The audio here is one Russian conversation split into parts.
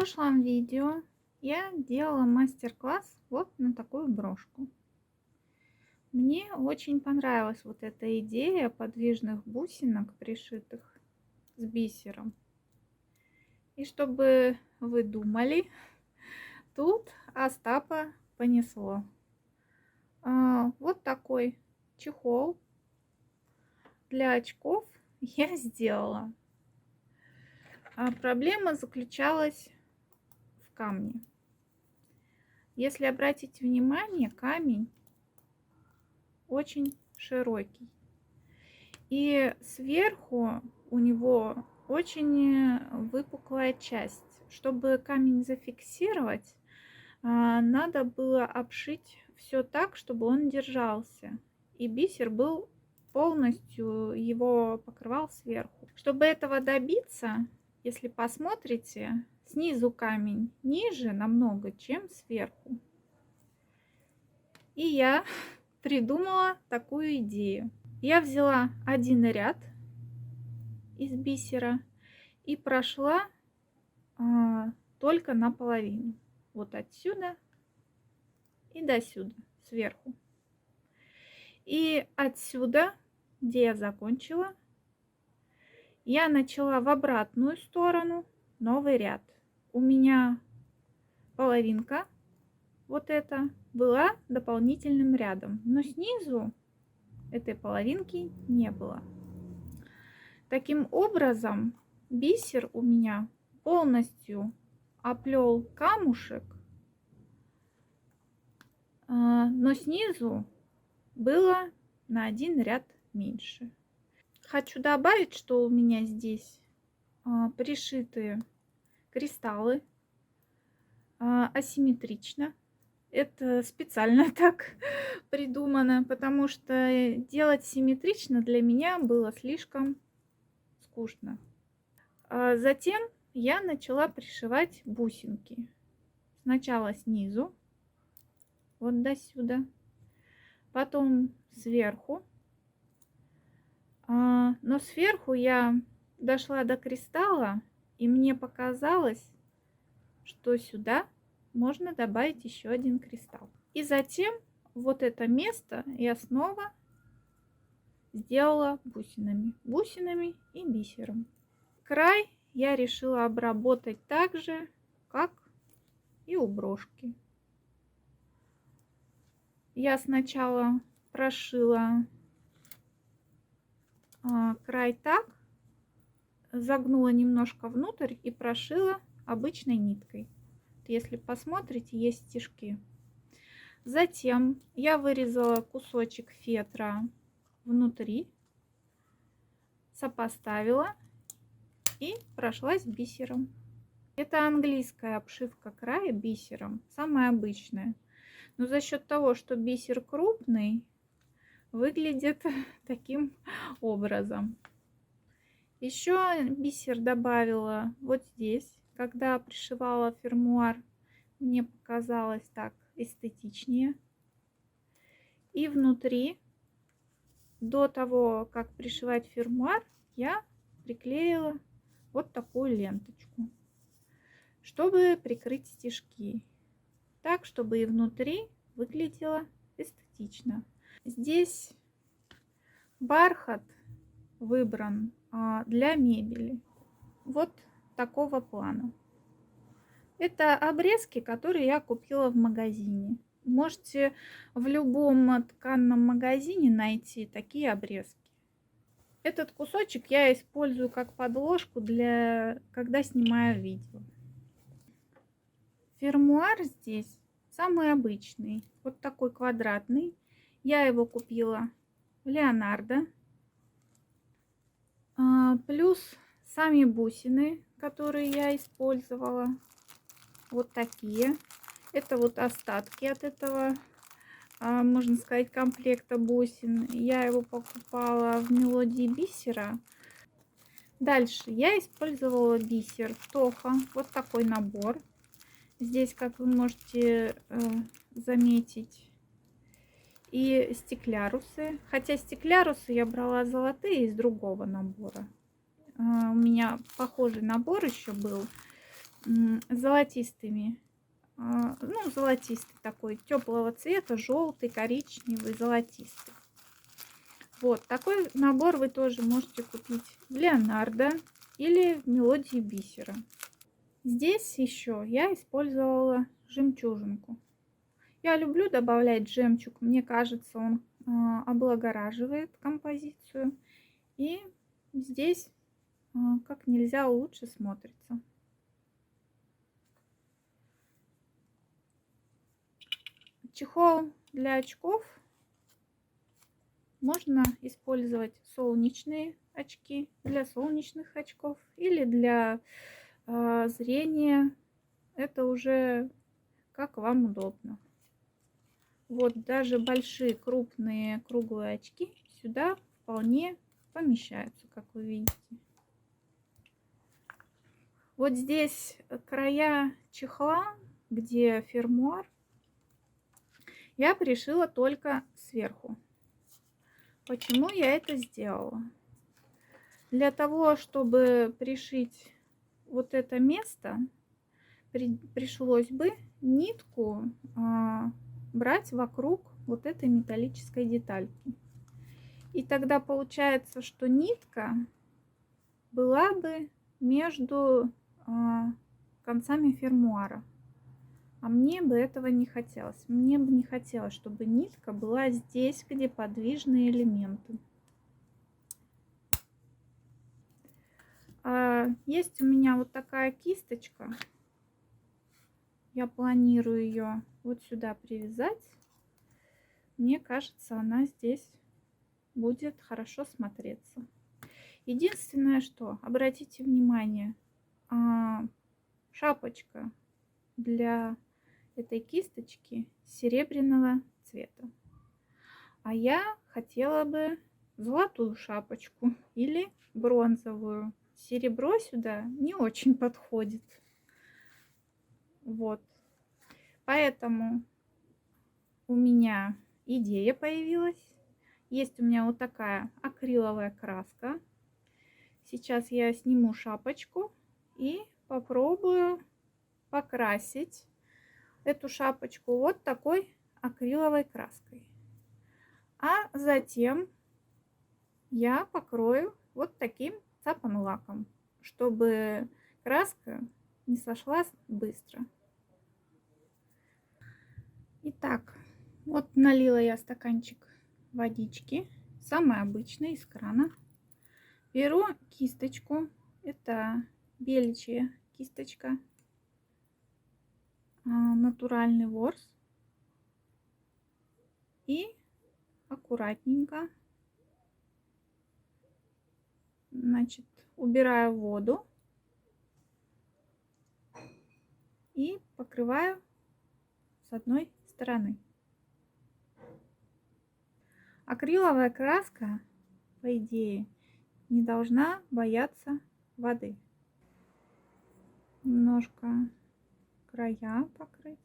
прошлом видео я делала мастер-класс вот на такую брошку. Мне очень понравилась вот эта идея подвижных бусинок, пришитых с бисером. И чтобы вы думали, тут Остапа понесло. Вот такой чехол для очков я сделала. А проблема заключалась в камне. Если обратить внимание, камень очень широкий. И сверху у него очень выпуклая часть. Чтобы камень зафиксировать, надо было обшить все так, чтобы он держался. И бисер был полностью его покрывал сверху. Чтобы этого добиться, если посмотрите, снизу камень ниже намного, чем сверху. И я придумала такую идею. Я взяла один ряд из бисера и прошла только наполовину. Вот отсюда и до сюда, сверху. И отсюда, где я закончила, я начала в обратную сторону новый ряд. У меня половинка вот эта была дополнительным рядом, но снизу этой половинки не было. Таким образом, бисер у меня полностью оплел камушек, но снизу было на один ряд меньше. Хочу добавить, что у меня здесь пришиты кристаллы асимметрично. Это специально так придумано, потому что делать симметрично для меня было слишком скучно. Затем я начала пришивать бусинки. Сначала снизу, вот до сюда, потом сверху. Но сверху я дошла до кристалла, и мне показалось, что сюда можно добавить еще один кристалл. И затем вот это место я снова сделала бусинами и бисером. Край я решила обработать так же, как и у брошки. Я сначала прошила край так, загнула немножко внутрь и прошила обычной ниткой. Если посмотрите, есть стежки. Затем я вырезала кусочек фетра внутри, сопоставила и прошлась бисером. Это английская обшивка края бисером, самая обычная. Но за счет того, что бисер крупный, выглядит таким образом. Еще бисер добавила вот здесь, когда пришивала фермуар, мне показалось так эстетичнее. И внутри, до того, как пришивать фермуар, я приклеила вот такую ленточку, чтобы прикрыть стежки, так, чтобы и внутри выглядело эстетично. Здесь бархат выбран для мебели. Вот такого плана. Это обрезки, которые я купила в магазине. Можете в любом тканном магазине найти такие обрезки. Этот кусочек я использую как подложку когда снимаю видео. Фермуар здесь самый обычный, вот такой квадратный. Я его купила в Леонардо. Плюс сами бусины, которые я использовала, вот такие. Это вот остатки от этого, можно сказать, комплекта бусин. Я его покупала в Мелодии бисера. Дальше я использовала бисер Тоха, вот такой набор. Здесь, как вы можете заметить, и стеклярусы. Хотя стеклярусы я брала золотые из другого набора. У меня похожий набор еще был. золотистыми. Ну, золотистый такой, теплого цвета, желтый, коричневый, золотистый. Вот такой набор вы тоже можете купить в Леонардо или в Мелодии Бисера. Здесь еще я использовала жемчужинку. Я люблю добавлять жемчуг, мне кажется, он облагораживает композицию. И здесь как нельзя лучше смотрится. Чехол для очков можно использовать солнечные очки для солнечных очков или для зрения. Это уже как вам удобно. Вот даже большие, крупные, круглые очки сюда вполне помещаются, как вы видите. Вот здесь края чехла, где фермуар, я пришила только сверху. Почему я это сделала? Для того, чтобы пришить вот это место, пришлось бы нитку брать вокруг вот этой металлической детальки. И тогда получается, что нитка была бы между концами фермуара. А мне бы этого не хотелось. Мне бы не хотелось, чтобы нитка была здесь, где подвижные элементы. Есть у меня вот такая кисточка. Я планирую ее вот сюда привязать. Мне кажется, она здесь будет хорошо смотреться. Единственное, что, обратите внимание, шапочка для этой кисточки серебряного цвета. А я хотела бы золотую шапочку или бронзовую. Серебро сюда не очень подходит. Вот. Поэтому у меня идея появилась. Есть у меня вот такая акриловая краска. Сейчас я сниму шапочку и попробую покрасить эту шапочку вот такой акриловой краской. А затем я покрою вот таким цапан-лаком, чтобы краска не сошла быстро. Итак, вот налила я стаканчик водички, самой обычной из крана. Беру кисточку, это беличья кисточка, натуральный ворс, и аккуратненько, значит, убираю воду и покрываю с одной стороны. Акриловая краска, по идее, не должна бояться воды. Немножко края покрыть.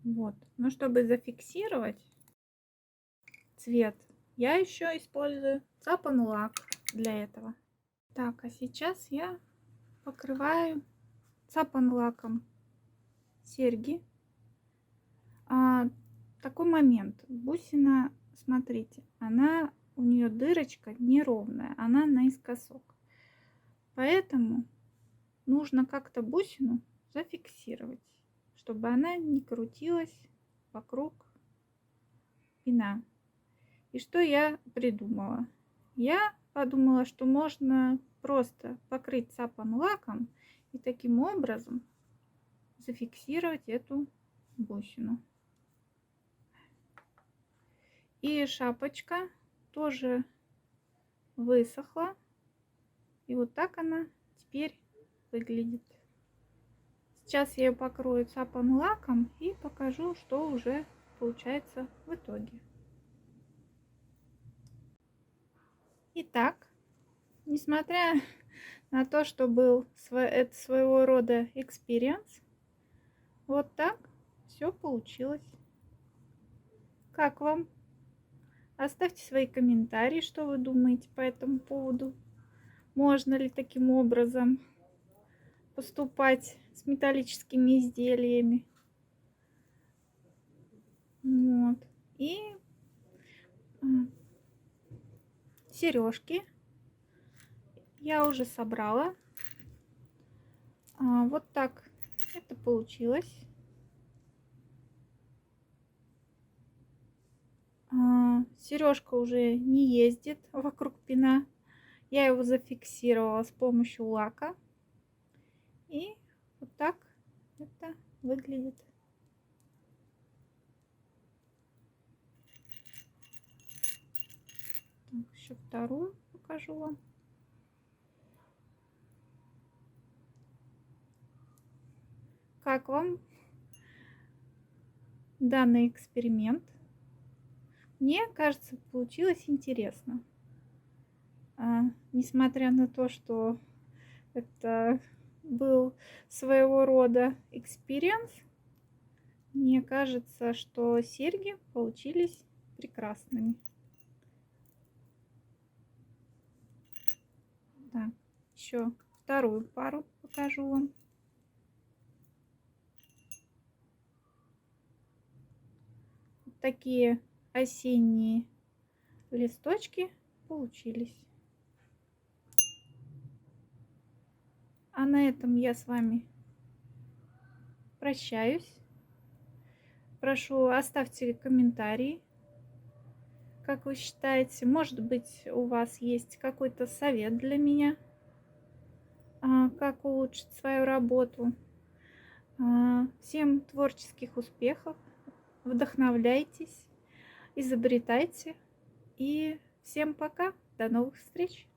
Вот. Но чтобы зафиксировать цвет, я еще использую цапан-лак для этого. Так, а сейчас я покрываю цапан-лаком серьги. Такой момент. Бусина, смотрите, она, у нее дырочка неровная, она наискосок. Поэтому нужно как-то бусину зафиксировать, чтобы она не крутилась вокруг пина. И что я придумала? Я подумала, что можно просто покрыть цапан-лаком и таким образом зафиксировать эту бусину. И шапочка тоже высохла. И вот так она теперь выглядит. Сейчас я ее покрою цапан-лаком и покажу, что уже получается в итоге. Итак, несмотря на то, что был это своего рода экспириенс, вот так все получилось. Как вам? Оставьте свои комментарии, что вы думаете по этому поводу. можно ли таким образом поступать с металлическими изделиями. Вот. И сережки я уже собрала. Вот так это получилось. Сережка уже не ездит вокруг пина. Я его зафиксировала с помощью лака. И вот так это выглядит. Так, еще вторую покажу вам. Как вам данный эксперимент? Мне кажется, получилось интересно. Несмотря на то, что это был своего рода экспириенс, мне кажется, что серьги получились прекрасными. Так, еще вторую пару покажу вам. Вот такие осенние листочки получились. А на этом я с вами прощаюсь. Прошу, оставьте комментарии. Как вы считаете, может быть, у вас есть какой-то совет для меня, как улучшить свою работу? Всем творческих успехов, вдохновляйтесь, изобретайте. И всем пока, до новых встреч!